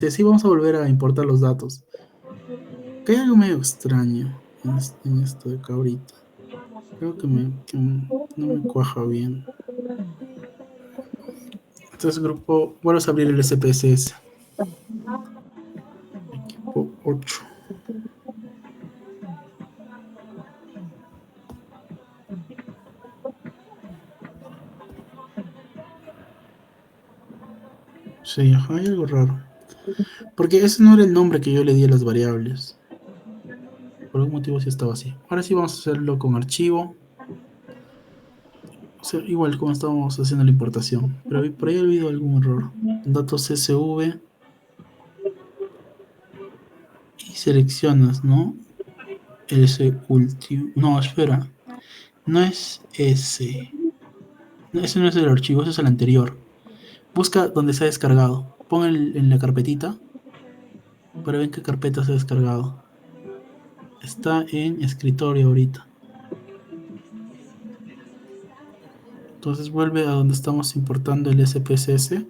Sí, vamos a volver a importar los datos. Que hay algo medio extraño en esto de acá ahorita. Creo que no me cuaja bien. Entonces, grupo, vuelves a abrir el SPSS. Equipo 8. Sí, ajá, hay algo raro. Porque ese no era el nombre que yo le di a las variables. Por algún motivo sí estaba así. Ahora sí vamos a hacerlo con archivo. O sea, igual como estábamos haciendo la importación. Pero por ahí he habido algún error. Datos CSV y seleccionas, ¿no? Ese último. No, espera. No es ese. No, ese no es el archivo, ese es el anterior. Busca donde se ha descargado. Pon en la carpetita para ver en qué carpeta se ha descargado. Está en escritorio ahorita. Entonces vuelve a donde estamos importando el SPSS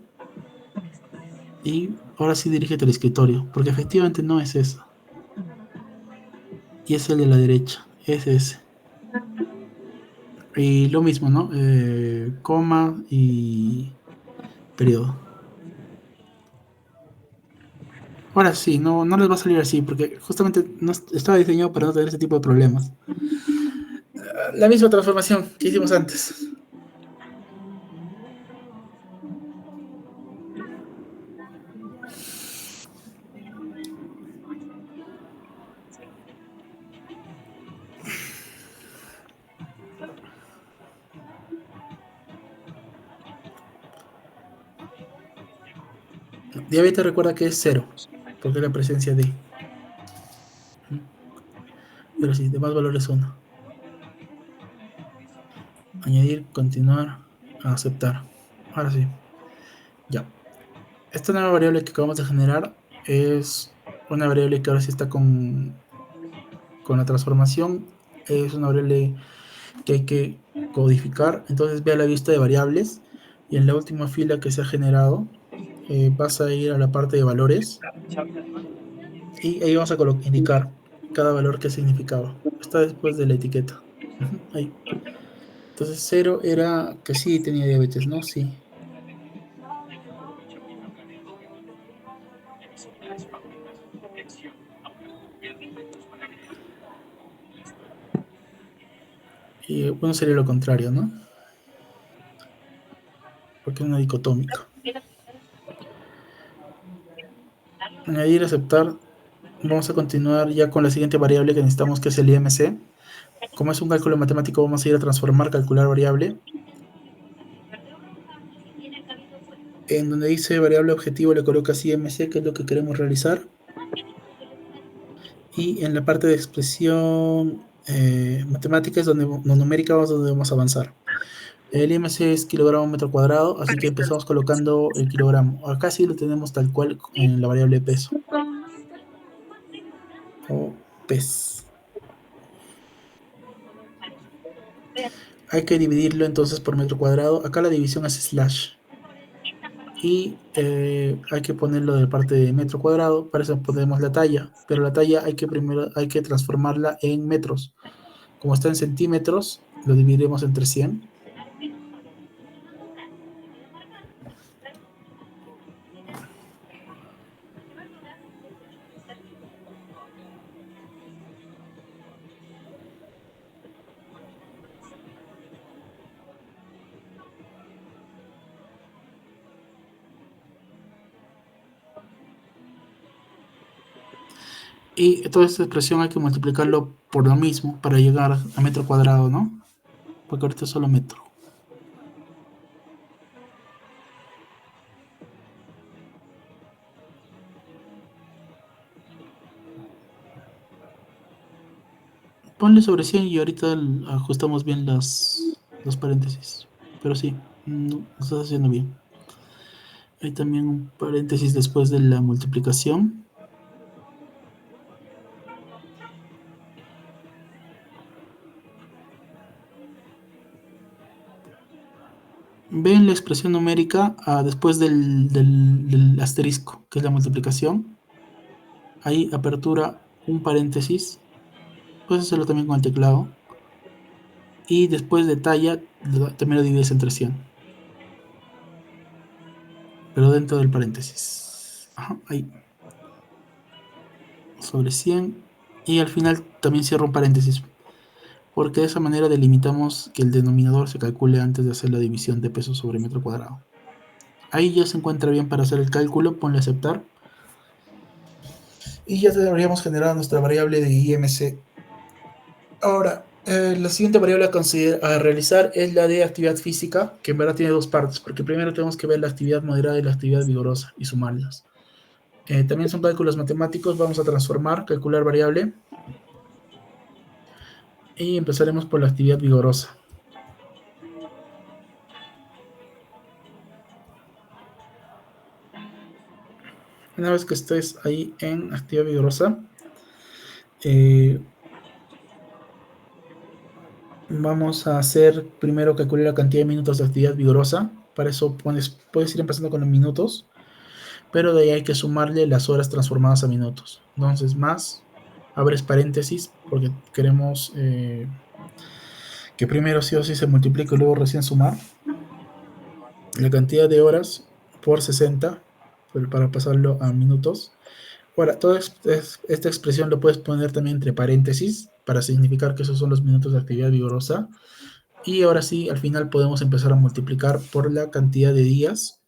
y ahora sí dirígete al escritorio, porque efectivamente no es eso. Y es el de la derecha, es ese. Y lo mismo, ¿no? Coma y periodo. Ahora sí, no les va a salir así, porque justamente no estaba diseñado para no tener ese tipo de problemas. La misma transformación que hicimos antes. Diabetes recuerda que es cero, porque es la presencia de. Pero sí, demás valores 1. Añadir, continuar, aceptar. Ahora sí, ya. Esta nueva variable que acabamos de generar es una variable que ahora sí está con la transformación. Es una variable que hay que codificar. Entonces ve a la vista de variables y en la última fila que se ha generado vas a ir a la parte de valores y ahí vamos a indicar cada valor que significaba. Está después de la etiqueta. Ahí. Entonces cero era que sí tenía diabetes, ¿no? Sí. Y bueno, sería lo contrario, ¿no? Porque es una dicotómica. Añadir, aceptar. Vamos a continuar ya con la siguiente variable que necesitamos, que es el IMC. Como es un cálculo matemático, vamos a ir a transformar, calcular variable. En donde dice variable objetivo le colocas IMC, que es lo que queremos realizar. Y en la parte de expresión matemática es donde, no, numérica, es donde vamos a avanzar. El IMC es kilogramo metro cuadrado, así que empezamos colocando el kilogramo. Acá sí lo tenemos tal cual en la variable peso. O PES. Hay que dividirlo entonces por metro cuadrado. Acá la división es slash. Y hay que ponerlo de parte de metro cuadrado. Para eso ponemos la talla. Pero la talla hay que transformarla en metros. Como está en centímetros, lo dividiremos entre 100. Y toda esta expresión hay que multiplicarlo por lo mismo para llegar a metro cuadrado, ¿no? Porque ahorita es solo metro. Ponle sobre 100 y ahorita ajustamos bien los paréntesis. Pero sí, no, lo estás haciendo bien. Hay también un paréntesis después de la multiplicación. ven la expresión numérica después del asterisco, que es la multiplicación. Ahí apertura un paréntesis. Puedes hacerlo también con el teclado. Y después de talla, también lo divides entre 100. Pero dentro del paréntesis. Ajá, ahí. Sobre 100. Y al final también cierro un paréntesis. Porque de esa manera delimitamos que el denominador se calcule antes de hacer la división de peso sobre metro cuadrado. Ahí ya se encuentra bien para hacer el cálculo. Ponle aceptar. Y ya deberíamos generar nuestra variable de IMC. Ahora, la siguiente variable a realizar es la de actividad física, que en verdad tiene dos partes, porque primero tenemos que ver la actividad moderada y la actividad vigorosa y sumarlas. También son cálculos matemáticos, vamos a transformar, calcular variable, y empezaremos por la actividad vigorosa. Una vez que estés ahí en actividad vigorosa, vamos a hacer primero calcular la cantidad de minutos de actividad vigorosa. Para eso puedes ir empezando con los minutos, pero de ahí hay que sumarle las horas transformadas a minutos. Entonces, más, abres paréntesis, porque queremos que primero sí o sí se multiplique y luego recién sumar la cantidad de horas por 60, para pasarlo a minutos. Ahora, toda esta expresión lo puedes poner también entre paréntesis para significar que esos son los minutos de actividad vigorosa. Y ahora sí, al final podemos empezar a multiplicar por la cantidad de días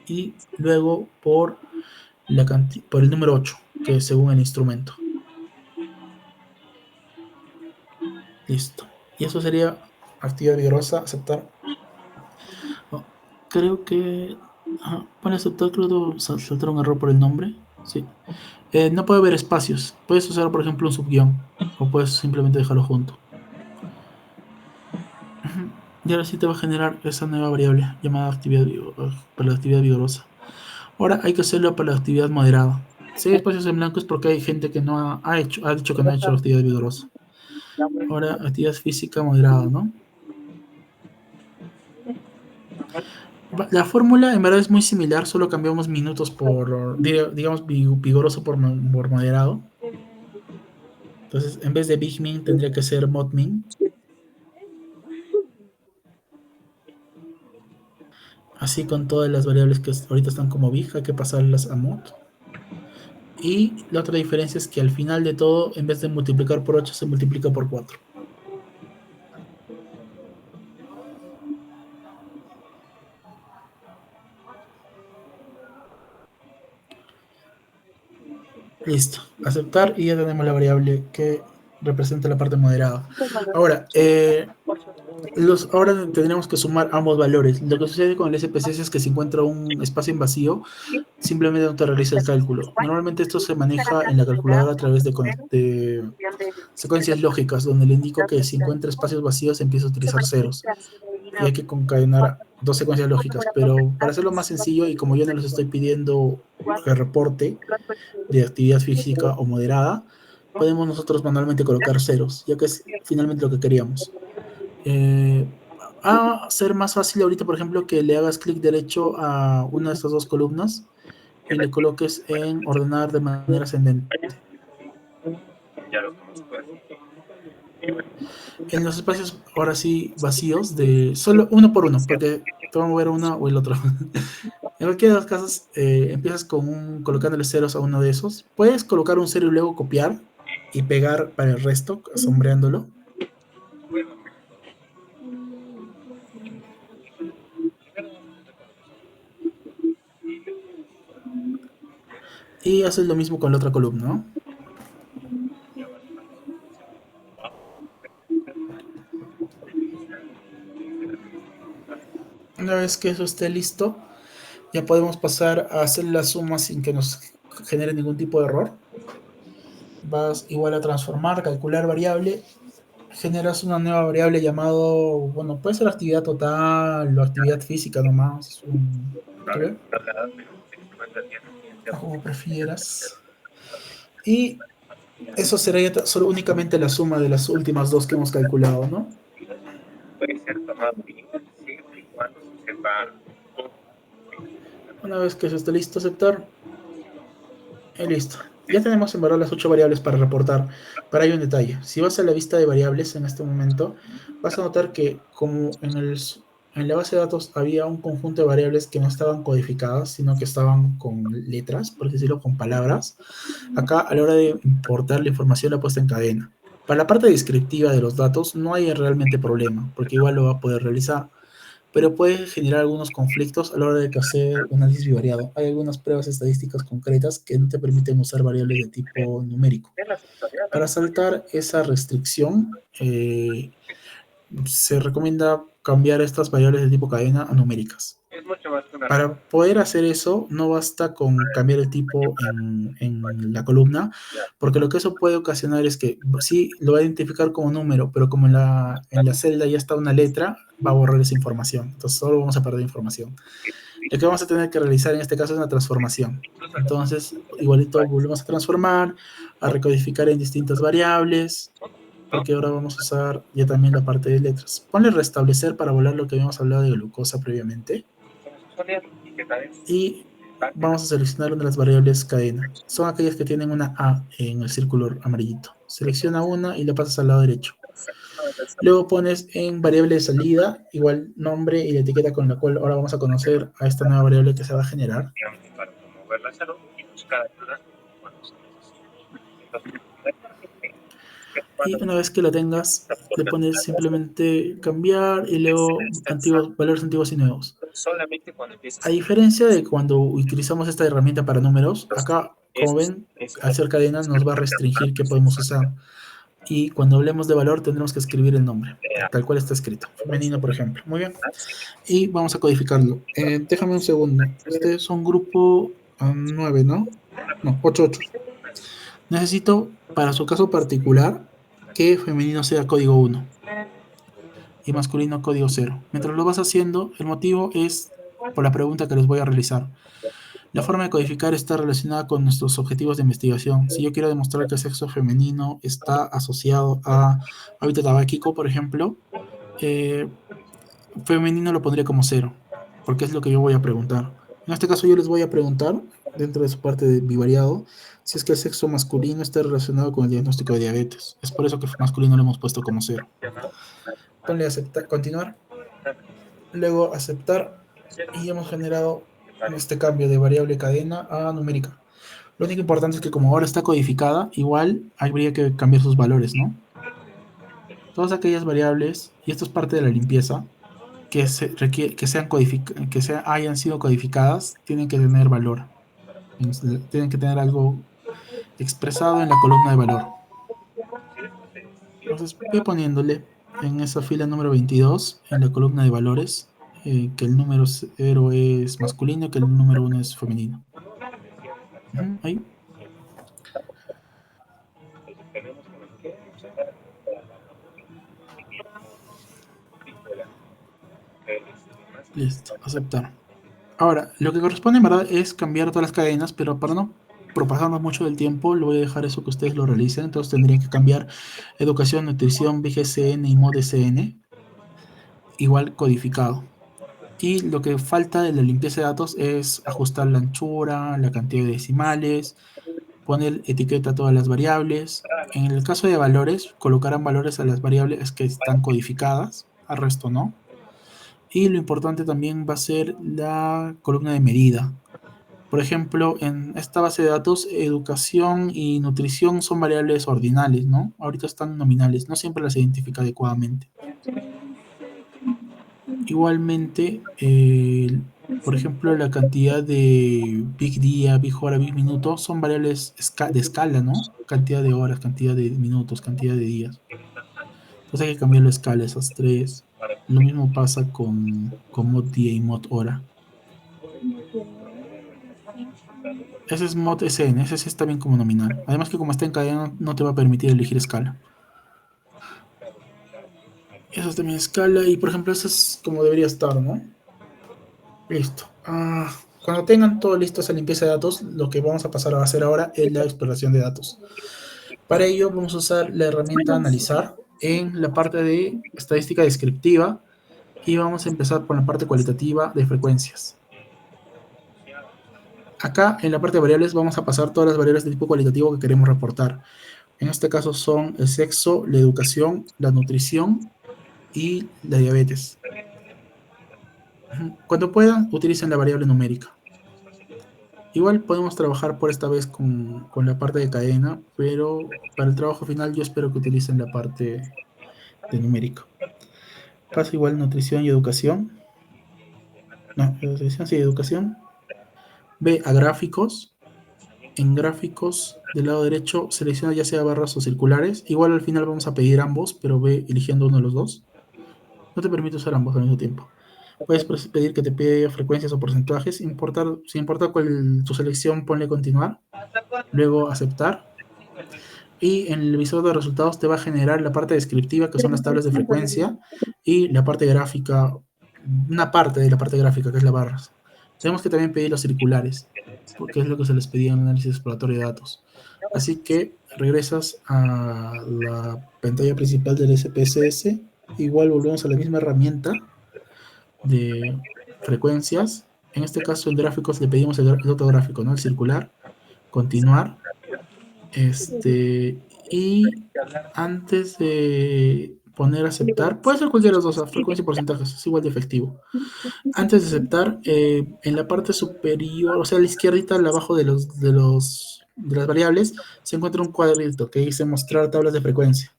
y luego por el número 8, que es según el instrumento. Listo. Y eso sería actividad vigorosa, aceptar. Oh, creo que... Para aceptar, creo que saltar un error por el nombre. Sí. No puede haber espacios. Puedes usar, por ejemplo, un subguión. O puedes simplemente dejarlo junto. Y ahora sí te va a generar esa nueva variable llamada para la actividad vigorosa. Ahora hay que hacerlo para la actividad moderada. Si hay espacios en blanco es porque hay gente que no ha dicho que no ha hecho la actividad vigorosa. Ahora, actividad física moderada, ¿no? La fórmula en verdad es muy similar, solo cambiamos minutos por, digamos, vigoroso por moderado. Entonces, en vez de Big Min tendría que ser Mod Min. Así con todas las variables que ahorita están como Big, hay que pasarlas a Mod. Y la otra diferencia es que al final de todo, en vez de multiplicar por 8, se multiplica por 4. Listo, aceptar y ya tenemos la variable que representa la parte moderada. Ahora, ahora tendremos que sumar ambos valores. Lo que sucede con el SPSS es que si encuentra un espacio en vacío, simplemente no te realiza el cálculo. Normalmente esto se maneja en la calculadora a través de secuencias lógicas, donde le indico que si encuentra espacios vacíos empieza a utilizar ceros. Y hay que concadenar dos secuencias lógicas. Pero para hacerlo más sencillo, y como yo no les estoy pidiendo el reporte de actividad física o moderada, podemos nosotros manualmente colocar ceros, ya que es finalmente lo que queríamos. A ser más fácil ahorita, por ejemplo, que le hagas clic derecho a una de estas dos columnas y le coloques en ordenar de manera ascendente. En los espacios, ahora sí, vacíos, de solo uno por uno, porque te vamos a ver uno o el otro. En cualquiera de los casos, empiezas colocándole ceros a uno de esos. Puedes colocar un cero y luego copiar y pegar para el resto, sombreándolo. Y haces lo mismo con la otra columna, ¿no? Una vez que eso esté listo, ya podemos pasar a hacer la suma sin que nos genere ningún tipo de error. Vas igual a transformar, calcular variable, generas una nueva variable llamado, bueno, puede ser actividad total o actividad física nomás, como prefieras. Y eso sería solo únicamente la suma de las últimas dos que hemos calculado, ¿no? Una vez que eso esté listo, aceptar. Y listo. Ya tenemos en verdad las 8 variables para reportar. Pero hay un detalle. Si vas a la vista de variables en este momento, vas a notar que como en la base de datos había un conjunto de variables que no estaban codificadas, sino que estaban con letras, por así decirlo, con palabras, acá a la hora de importar la información la he puesto en cadena. Para la parte descriptiva de los datos no hay realmente problema, porque igual lo va a poder realizar, pero puede generar algunos conflictos a la hora de hacer un análisis bivariado. Hay algunas pruebas estadísticas concretas que no te permiten usar variables de tipo numérico. Para saltar esa restricción, se recomienda cambiar estas variables de tipo cadena a numéricas. Para poder hacer eso, no basta con cambiar el tipo en la columna, porque lo que eso puede ocasionar es que sí lo va a identificar como número, pero como en la celda ya está una letra, va a borrar esa información. Entonces solo vamos a perder información. Lo que vamos a tener que realizar en este caso es una transformación. Entonces, igualito volvemos a transformar, a recodificar en distintas variables, porque ahora vamos a usar ya también la parte de letras. Ponle restablecer para volar lo que habíamos hablado de glucosa previamente. Y vamos a seleccionar una de las variables cadena. Son aquellas que tienen una A en el círculo amarillito. Selecciona una y la pasas al lado derecho. Luego pones en variable de salida, igual nombre y la etiqueta con la cual ahora vamos a conocer a esta nueva variable que se va a generar. Y una vez que la tengas, le pones simplemente cambiar y luego valores antiguos y nuevos. A diferencia de cuando utilizamos esta herramienta para números, acá, como ven, al ser cadena nos va a restringir qué podemos usar. Y cuando hablemos de valor tendremos que escribir el nombre, tal cual está escrito. Femenino, por ejemplo. Muy bien. Y vamos a codificarlo. Déjame un segundo. Este es un grupo 9, ¿no? No, 8, 8. Necesito, para su caso particular, que femenino sea código 1 y masculino código 0. Mientras lo vas haciendo, el motivo es por la pregunta que les voy a realizar. La forma de codificar está relacionada con nuestros objetivos de investigación. Si yo quiero demostrar que el sexo femenino está asociado a hábito tabáquico, por ejemplo, femenino lo pondría como 0, porque es lo que yo voy a preguntar. En este caso yo les voy a preguntar, dentro de su parte de bivariado, si es que el sexo masculino está relacionado con el diagnóstico de diabetes. Es por eso que masculino lo hemos puesto como 0. Ponle aceptar, continuar. Luego aceptar y hemos generado este cambio de variable cadena a numérica. Lo único importante es que como ahora está codificada, igual habría que cambiar sus valores, ¿no? Todas aquellas variables, y esto es parte de la limpieza, que hayan sido codificadas, tienen que tener valor. Tienen que tener algo expresado en la columna de valor. Entonces voy poniéndole en esa fila número 22, en la columna de valores, que el número 0 es masculino y que el número 1 es femenino. Ahí. Listo, aceptar. Ahora, lo que corresponde en verdad es cambiar todas las cadenas, pero para no propasarnos mucho del tiempo, lo voy a dejar eso que ustedes lo realicen. Entonces tendrían que cambiar educación, nutrición, BGCN y MODCN, igual codificado. Y lo que falta de la limpieza de datos es ajustar la anchura, la cantidad de decimales, poner etiqueta a todas las variables. En el caso de valores, colocarán valores a las variables que están codificadas, al resto no. Y lo importante también va a ser la columna de medida. Por ejemplo, en esta base de datos, educación y nutrición son variables ordinales, ¿no? Ahorita están nominales, no siempre las identifica adecuadamente. Igualmente, por ejemplo, la cantidad de big día, big hora, big minuto son variables de escala, ¿no? Cantidad de horas, cantidad de minutos, cantidad de días. Entonces hay que cambiarlo a escala, esas tres. Lo mismo pasa con mod día y mod hora. Ese es mod SN, ese sí está bien como nominal. Además que como está en cadena no te va a permitir elegir escala. Eso es también escala y por ejemplo eso es como debería estar, ¿no? Listo. Cuando tengan todo listo esa limpieza de datos, lo que vamos a pasar a hacer ahora es la exploración de datos. Para ello vamos a usar la herramienta analizar en la parte de estadística descriptiva. y vamos a empezar por la parte cualitativa de frecuencias. Acá en la parte de variables vamos a pasar todas las variables de tipo cualitativo que queremos reportar. En este caso son el sexo, la educación, la nutrición y la diabetes. Cuando puedan, utilicen la variable numérica. Igual podemos trabajar por esta vez con la parte de cadena, pero para el trabajo final yo espero que utilicen la parte de numérico. Paso igual nutrición y educación. No, nutrición sí, educación. Ve a gráficos. En gráficos del lado derecho selecciona ya sea barras o circulares. Igual al final vamos a pedir ambos, pero ve eligiendo uno de los dos. No te permite usar ambos al mismo tiempo. Puedes pedir que te pida frecuencias o porcentajes. Sin importa cuál tu selección, ponle continuar. Luego aceptar. Y en el visor de resultados te va a generar la parte descriptiva, que son las tablas de frecuencia, y la parte gráfica, una parte de la parte gráfica, que es la barras. Tenemos que también pedir los circulares, porque es lo que se les pedía en el análisis exploratorio de datos. Así que regresas a la pantalla principal del SPSS, igual volvemos a la misma herramienta de frecuencias. En este caso en gráficos le pedimos el otro gráfico, ¿no? El circular, continuar, y antes de poner aceptar, puede ser cualquiera de los dos, frecuencia y porcentajes, es igual de efectivo. Antes de aceptar, en la parte superior, o sea, a la izquierdita, abajo de las variables, se encuentra un cuadrito que dice mostrar tablas de frecuencia.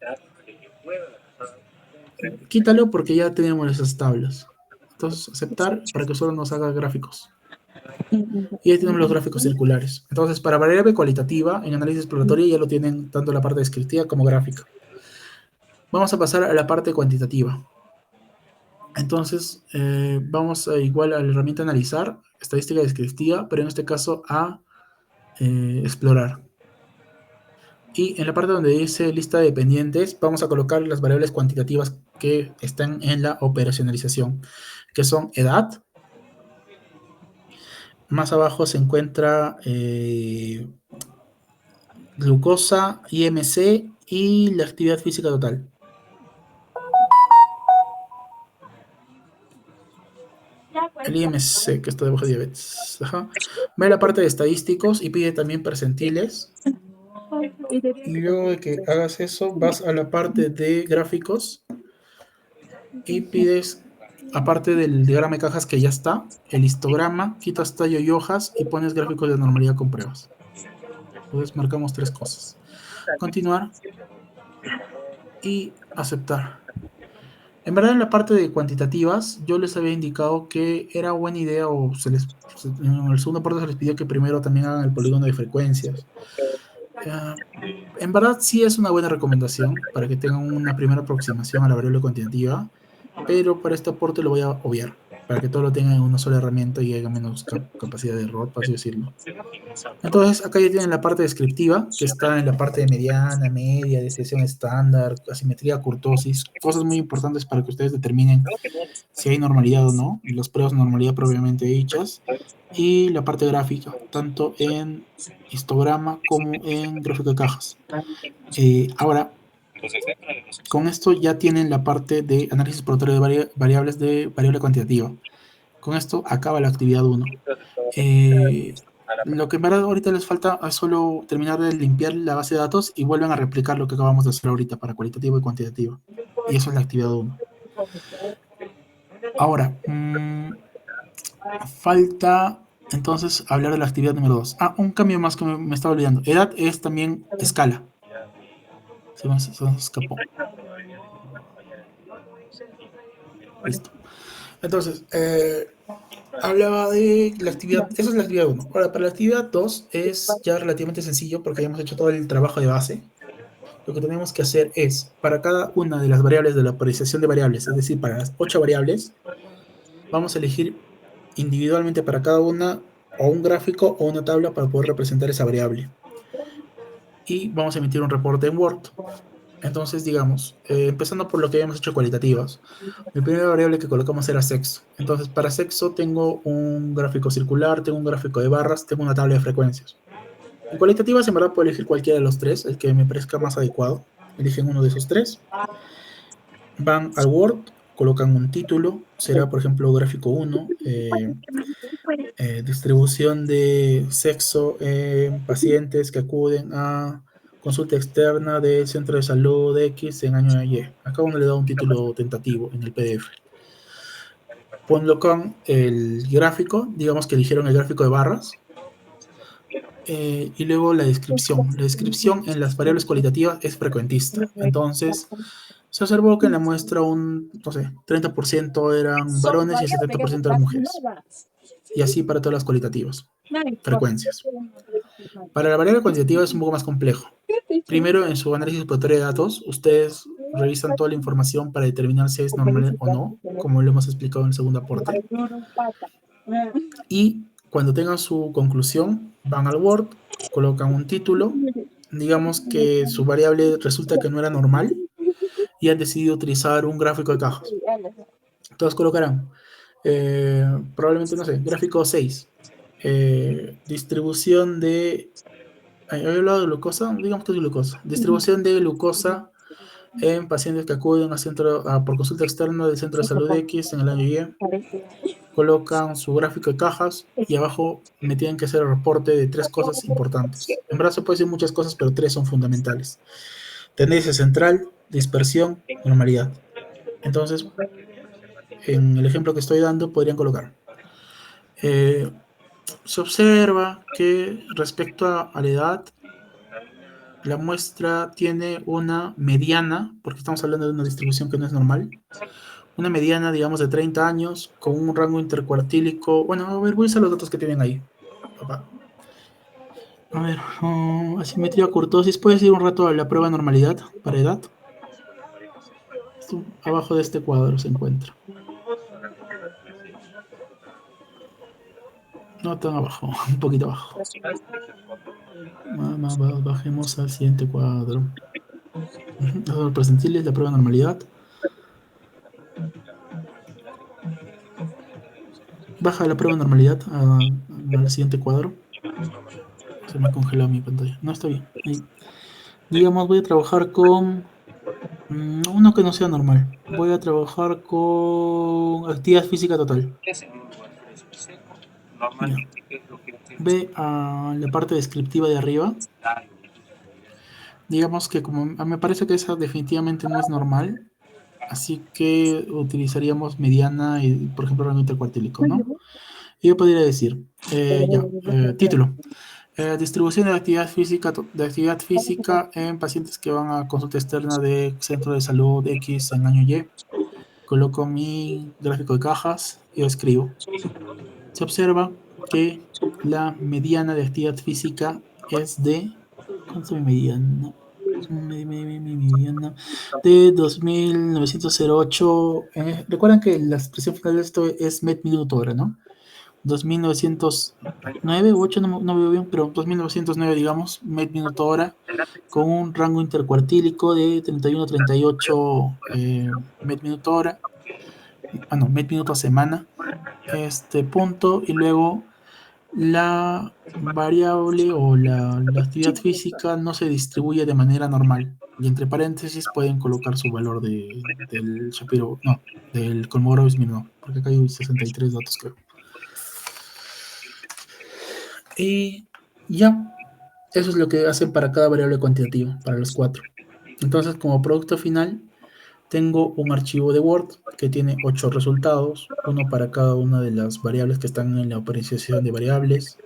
Quítalo porque ya tenemos esas tablas. Entonces, aceptar para que solo nos haga gráficos. Y ahí tenemos los gráficos circulares. Entonces, para variable cualitativa, en análisis exploratorio ya lo tienen tanto la parte descriptiva como gráfica. Vamos a pasar a la parte cuantitativa. Entonces, vamos igual a la herramienta analizar, estadística descriptiva, pero en este caso a explorar. Y en la parte donde dice lista de dependientes, vamos a colocar las variables cuantitativas que están en la operacionalización, que son edad. Más abajo se encuentra glucosa, IMC y la actividad física total. El IMC, que está debajo de diabetes. Ajá. Ve la parte de estadísticos y pide también percentiles. Y luego de que hagas eso, vas a la parte de gráficos y pides, aparte del diagrama de cajas que ya está, el histograma, quitas tallo y hojas y pones gráficos de normalidad con pruebas. Entonces marcamos 3 cosas. Continuar y aceptar. En verdad, en la parte de cuantitativas, yo les había indicado que era buena idea, o en el segundo parte se les pidió que primero también hagan el polígono de frecuencias. En verdad, sí es una buena recomendación para que tengan una primera aproximación a la variable cuantitativa, pero para este aporte lo voy a obviar, para que todo lo tengan en una sola herramienta y haya menos capacidad de error, por así decirlo. Entonces, acá ya tienen la parte descriptiva, que está en la parte de mediana, media, desviación estándar, asimetría, kurtosis, cosas muy importantes para que ustedes determinen si hay normalidad o no, y las pruebas de normalidad propiamente dichas, y la parte gráfica, tanto en histograma como en gráfico de cajas. Ahora, con esto ya tienen la parte de análisis exploratorio de variables de variable cuantitativa. Con esto acaba la actividad 1. Lo que en verdad ahorita les falta es solo terminar de limpiar la base de datos y vuelven a replicar lo que acabamos de hacer ahorita para cualitativo y cuantitativo. Y eso es la actividad 1. Ahora, falta entonces hablar de la actividad número 2. Un cambio más que me estaba olvidando. Edad es también escala. Se nos escapó. Listo. Entonces, hablaba de la actividad, esa es la actividad 1. Ahora, para la actividad 2 es ya relativamente sencillo porque hayamos hecho todo el trabajo de base. Lo que tenemos que hacer es, para cada una de las variables de la optimización de variables, es decir, para las 8 variables, vamos a elegir individualmente para cada una o un gráfico o una tabla para poder representar esa variable. Y vamos a emitir un reporte en Word. Entonces, digamos, empezando por lo que habíamos hecho cualitativas, mi primera variable que colocamos era sexo. Entonces, para sexo tengo un gráfico circular, tengo un gráfico de barras, tengo una tabla de frecuencias. En cualitativas, en verdad, puedo elegir cualquiera de los tres, el que me parezca más adecuado. Eligen uno de esos tres. Van al Word, colocan un título, será por ejemplo gráfico 1, distribución de sexo en pacientes que acuden a consulta externa del centro de salud X en año Y. Acá uno le da un título tentativo en el PDF. Ponlo con el gráfico, digamos que eligieron el gráfico de barras, y luego la descripción. La descripción en las variables cualitativas es frecuentista. Entonces, se observó que en la muestra no sé, 30% eran varones y el 70% eran mujeres. Y así para todas las cualitativas, frecuencias. Para la variable cuantitativa es un poco más complejo. Primero, en su análisis exploratorio de datos, ustedes revisan toda la información para determinar si es normal o no, como lo hemos explicado en el segundo aporte. Y cuando tengan su conclusión, van al Word, colocan un título, digamos que su variable resulta que no era normal y han decidido utilizar un gráfico de cajas. Entonces colocarán, probablemente, no sé, gráfico 6, distribución de, ¿había hablado de glucosa? Digamos que es glucosa. Distribución de glucosa en pacientes que acuden por consulta externa del centro de salud X en el año Y. Colocan su gráfico de cajas y abajo me tienen que hacer el reporte de 3 cosas importantes. En verdad se puede decir muchas cosas, pero 3 son fundamentales. Tendencia central, dispersión, normalidad. Entonces, en el ejemplo que estoy dando, podrían colocar. Se observa que respecto a la edad, la muestra tiene una mediana, porque estamos hablando de una distribución que no es normal, una mediana, digamos, de 30 años, con un rango intercuartílico. Bueno, a ver, voy a usar los datos que tienen ahí, papá. A ver, asimetría curtosis. ¿Puedes ir un rato a la prueba de normalidad para edad? Esto, abajo de este cuadro se encuentra. No tan abajo, un poquito abajo. Bajemos al siguiente cuadro. Los percentiles, la prueba de normalidad. Baja la prueba de normalidad al siguiente cuadro. Se me ha congelado mi pantalla. No, está bien. Ahí. Digamos, voy a trabajar con uno que no sea normal. Voy a trabajar con actividad física total. Ya. Ve a la parte descriptiva de arriba. Digamos que como me parece que esa definitivamente no es normal, así que utilizaríamos mediana y, por ejemplo, rango intercuartílico, ¿no? Y yo podría decir, título. Distribución de actividad física en pacientes que van a consulta externa de centro de salud X en año Y. Coloco mi gráfico de cajas y lo escribo. Se observa que la mediana de actividad física es de... ¿Cuánto es mi mediana? Mediana de 2908. Recuerdan que la expresión final de esto es met minuto hora, ¿no? 2909 u 8, no veo bien, pero 2909, digamos, met minuto hora, con un rango intercuartílico de 3138 met minuto hora, met minuto a semana, este punto, y luego la variable o la actividad física no se distribuye de manera normal. Y entre paréntesis pueden colocar su valor del Shapiro, no, del Kolmogorov-Smirnov, porque acá hay 63 datos, creo. Y ya, eso es lo que hacen para cada variable cuantitativa, para los 4. Entonces, como producto final, tengo un archivo de Word que tiene 8 resultados, uno para cada una de las variables que están en la operación de variables,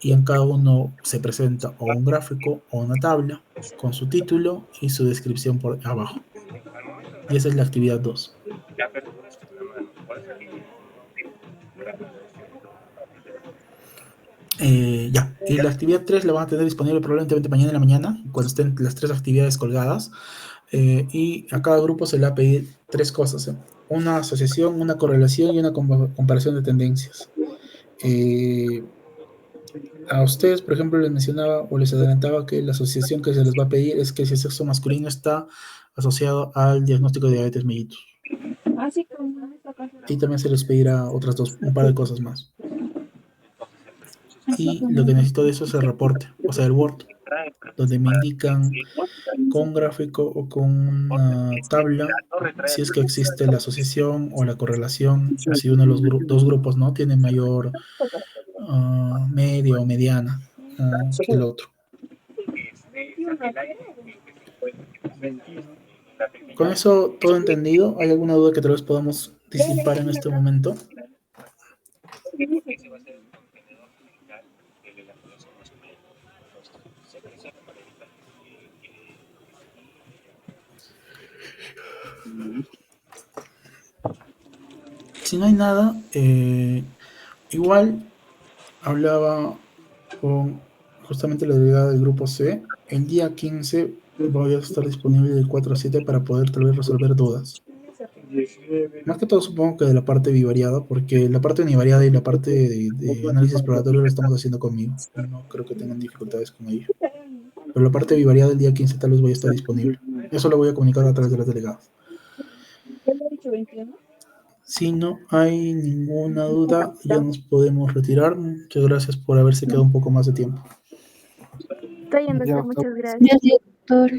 y en cada uno se presenta o un gráfico o una tabla con su título y su descripción por abajo. Y esa es la actividad 2. Ya, y la actividad 3 la van a tener disponible probablemente mañana en la mañana, cuando estén las 3 actividades colgadas. Y a cada grupo se le va a pedir 3 cosas: una asociación, una correlación y una comparación de tendencias. A ustedes, por ejemplo, les mencionaba o les adelantaba que la asociación que se les va a pedir es que si el sexo masculino está asociado al diagnóstico de diabetes mellitus. Y también se les pedirá un par de cosas más. Y lo que necesito de eso es el reporte, o sea, el Word, donde me indican con un gráfico o con una tabla si es que existe la asociación o la correlación, o si uno de los dos grupos no tiene mayor media o mediana que el otro. Con eso todo entendido, ¿hay alguna duda que tal vez podamos disipar en este momento? Si no hay nada, igual hablaba con justamente la delegada del grupo C. El día 15 voy a estar disponible de 4 a 7 para poder tal vez resolver dudas. Más que todo supongo que de la parte bivariada, porque la parte univariada y la parte de análisis exploratorio lo estamos haciendo conmigo. No creo que tengan dificultades con ello. Pero la parte bivariada el día 15 tal vez voy a estar disponible. Eso lo voy a comunicar a través de las delegadas. Si no hay ninguna duda, ya nos podemos retirar. Muchas gracias por haberse quedado un poco más de tiempo. Está bien, doctor, muchas gracias. Gracias, doctor.